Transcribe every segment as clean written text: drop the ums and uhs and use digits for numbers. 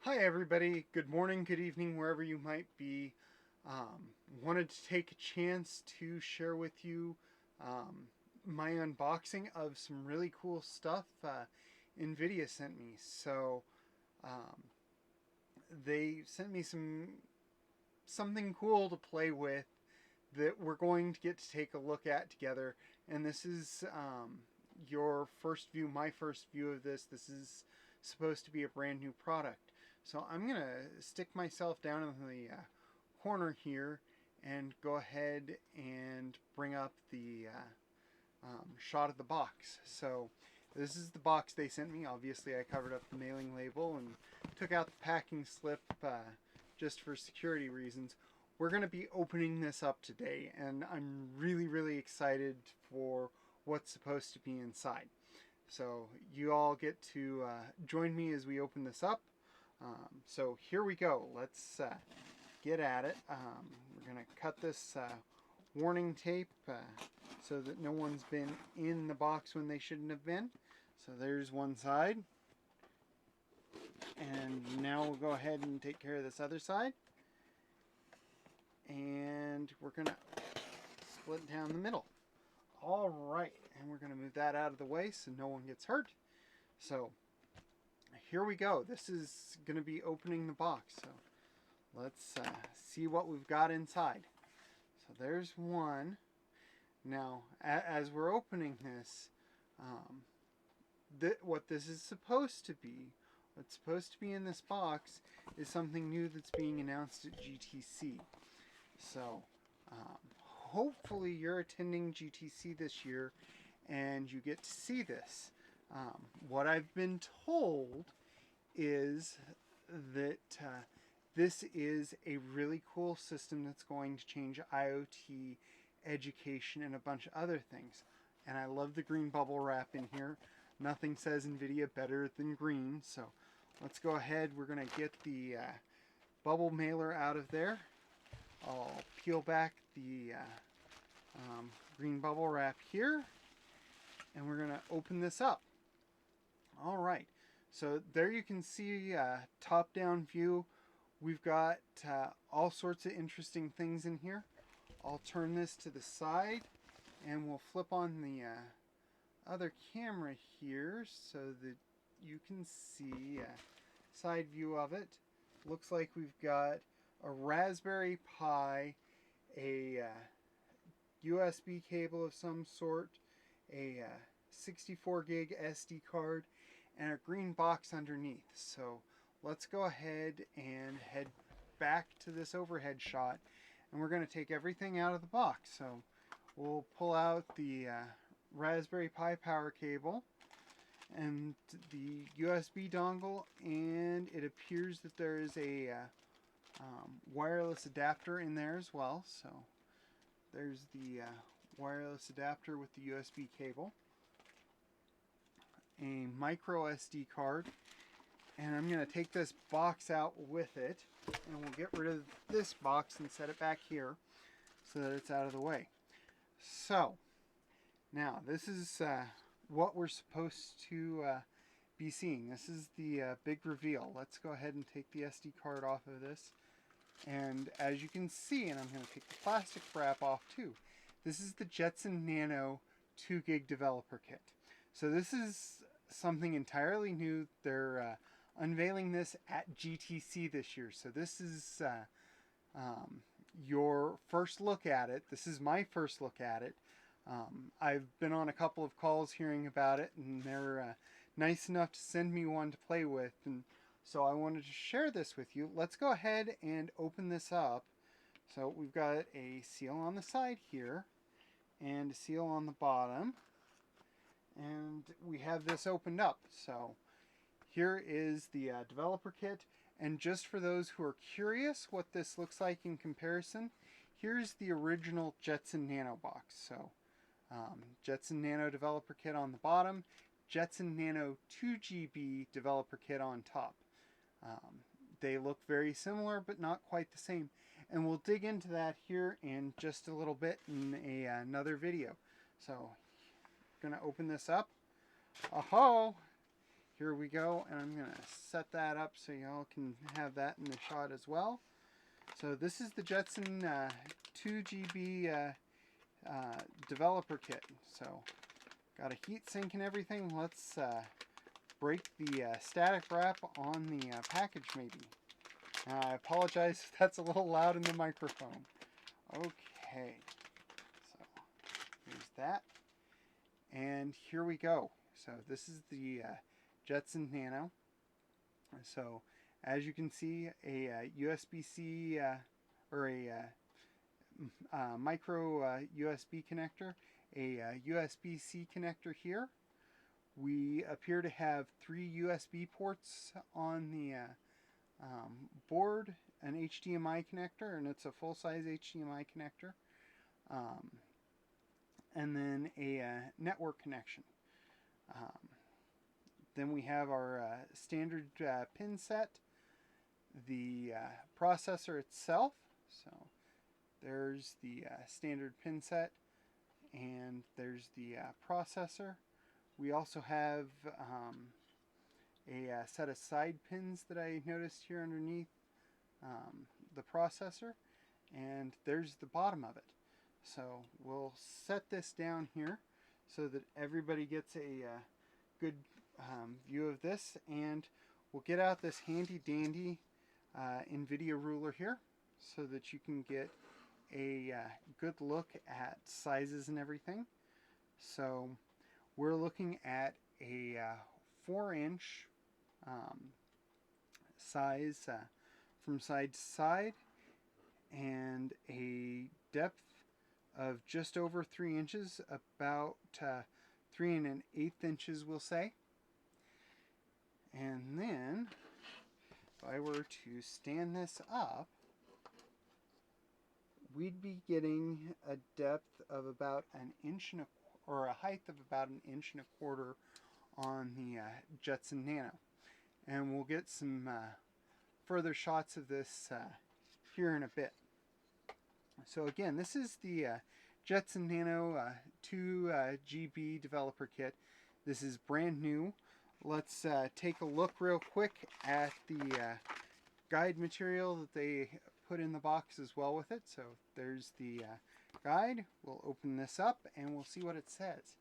Hi everybody, good morning, good evening, wherever you might be. Wanted to take a chance to share with you my unboxing of some really cool stuff NVIDIA sent me. Um, they sent me something cool to play with that we're going to get to take a look at together. And this is your first view, my first view of this. This is supposed to be a brand new product. So I'm going to stick myself down in the corner here and go ahead and bring up the shot of the box. So this is the box they sent me. Obviously I covered up the mailing label and took out the packing slip just for security reasons. We're going to be opening this up today, and I'm really excited for what's supposed to be inside. So you all get to join me as we open this up. So here we go. Let's get at it. We're going to cut this warning tape so that no one's been in the box when they shouldn't have been. So there's one side. And now we'll go ahead and take care of this other side. And we're going to split down the middle. All right, and we're going to move that out of the way so no one gets hurt. So here we go. This is going to be opening the box. So let's see what we've got inside. So there's one. Now, as we're opening this, what this is supposed to be, what's supposed to be in this box is something new that's being announced at GTC. So hopefully you're attending GTC this year and you get to see this. What I've been told is that this is a really cool system that's going to change IoT, education, and a bunch of other things. And I love the green bubble wrap in here. Nothing says NVIDIA better than green. So let's go ahead. We're going to get the bubble mailer out of there. I'll peel back the green bubble wrap here, and we're going to open this up. All right, so there you can see top-down view. We've got all sorts of interesting things in here. I'll turn this to the side, and we'll flip on the other camera here so that you can see a side view of it. Looks like we've got a Raspberry Pi, a USB cable of some sort, a 64 gig SD card, and a green box underneath. So let's go ahead and head back to this overhead shot, and we're going to take everything out of the box. So we'll pull out the Raspberry Pi power cable and the USB dongle, and it appears that there is a wireless adapter in there as well. So there's the wireless adapter with the USB cable, a micro SD card, and I'm going to take this box out with it, and we'll get rid of this box and set it back here so that it's out of the way. So now this is what we're supposed to be seeing. This is the big reveal. Let's go ahead and take the SD card off of this. And as you can see, and I'm going to take the plastic wrap off too, this is the Jetson Nano 2 gig developer kit. So this is something entirely new. They're unveiling this at GTC this year. So this is your first look at it. This is my first look at it. I've been on a couple of calls hearing about it, and they're nice enough to send me one to play with, and so I wanted to share this with you. Let's go ahead and open this up. So we've got a seal on the side here and a seal on the bottom, and we have this opened up. So here is the developer kit, and just for those who are curious what this looks like in comparison, here's the original Jetson Nano box. So Jetson Nano developer kit on the bottom, Jetson Nano 2GB developer kit on top. They look very similar, but not quite the same. And we'll dig into that here in just a little bit in another video. So, I'm going to open this up. Oh, here we go, and I'm going to set that up so y'all can have that in the shot as well. So this is the Jetson 2GB developer kit. So got a heat sink and everything. Let's break the static wrap on the package maybe. I apologize if that's a little loud in the microphone. Okay, so here's that. And here we go. So this is the Jetson Nano. So as you can see, a USB-C or a micro USB connector, a USB-C connector here. We appear to have 3 USB ports on the board, an HDMI connector, and it's a full-size HDMI connector, and then a network connection. Then we have our standard pin set, the processor itself. So there's the standard pin set, and there's the processor. We also have a set of side pins that I noticed here underneath the processor, and there's the bottom of it. So we'll set this down here so that everybody gets a good view of this, and we'll get out this handy dandy NVIDIA ruler here so that you can get a good look at sizes and everything. So we're looking at a 4-inch size from side to side, and a depth of just over 3 inches, about 3 1/8 inches we'll say. And then if I were to stand this up, we'd be getting a depth of about 1 inch or a height of about 1 1/4 inches on the Jetson Nano. And we'll get some further shots of this here in a bit. So again, this is the Jetson Nano 2GB developer kit. This is brand new. Let's take a look real quick at the guide material that they put in the box as well with it. So there's the guide. We'll open this up and we'll see what it says.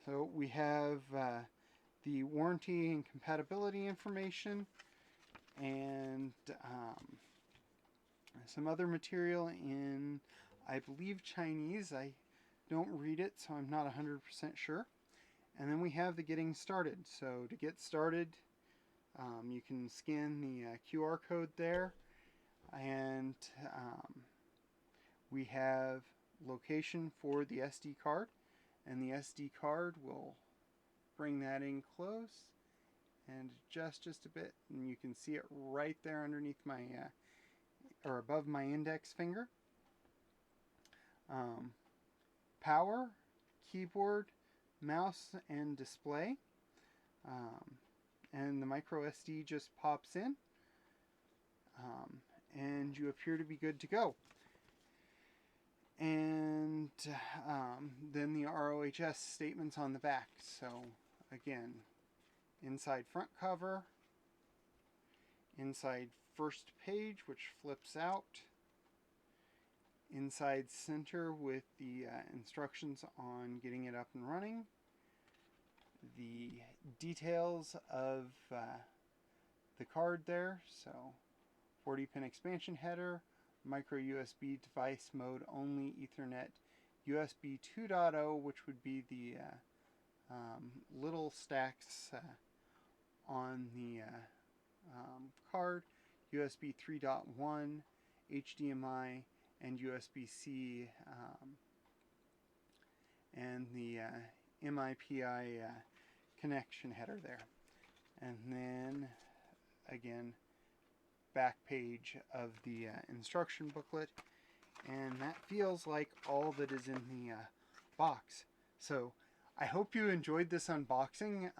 So we have the warranty and compatibility information, and some other material in, I believe, Chinese. I don't read it, so I'm not 100% sure. And then we have the getting started. So to get started, you can scan the QR code there, and we have location for the SD card, and the SD card will bring that in close and adjust just a bit, and you can see it right there underneath my or above my index finger. Power, keyboard, mouse, and display, and the micro SD just pops in, and you appear to be good to go. And then the ROHS statements on the back. So again, inside front cover, inside first page, which flips out, inside center with the instructions on getting it up and running, the details of the card there. So 40-pin expansion header, micro USB device mode only, Ethernet, USB 2.0, which would be the little stacks on the card, USB 3.1, HDMI, and USB-C, and the MIPI connection header there. And then again, back page of the instruction booklet, and that feels like all that is in the box. So I hope you enjoyed this unboxing.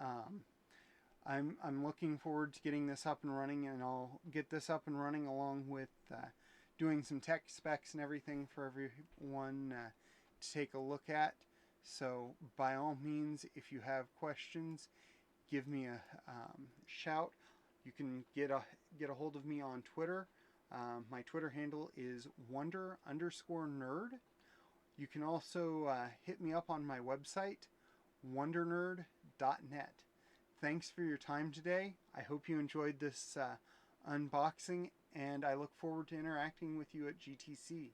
I'm looking forward to getting this up and running, and I'll get this up and running along with doing some tech specs and everything for everyone to take a look at. So by all means, if you have questions, give me a shout. You can get a hold of me on Twitter. My Twitter handle is wonder_nerd. You can also hit me up on my website, wondernerd.net. Thanks for your time today. I hope you enjoyed this unboxing, and I look forward to interacting with you at GTC.